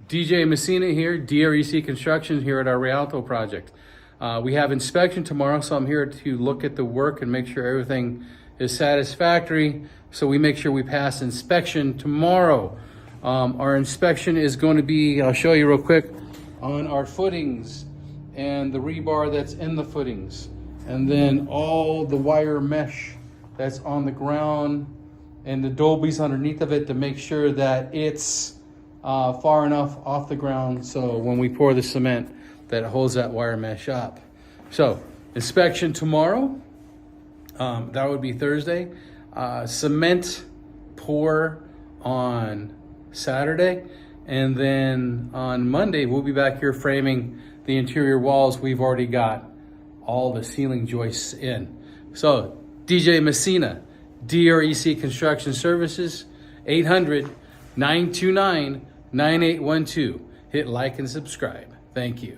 DJ Messina here, DREC Construction here at our Rialto project. We have inspection tomorrow, so I'm here to look at the work and make sure everything is satisfactory. So we make sure we pass inspection tomorrow. Our inspection is going to be, I'll show you real quick, on our footings and the rebar that's in the footings. And then all the wire mesh that's on the ground and the Dolby's underneath of it to make sure that it's far enough off the ground so when we pour the cement that it holds that wire mesh up. So inspection tomorrow, that would be Thursday. Cement pour on Saturday, and then on Monday we'll be back here framing the interior walls. We've already got all the ceiling joists in. So DJ Messina, DREC Construction Services, 800-929-9812. Hit like and subscribe. Thank you.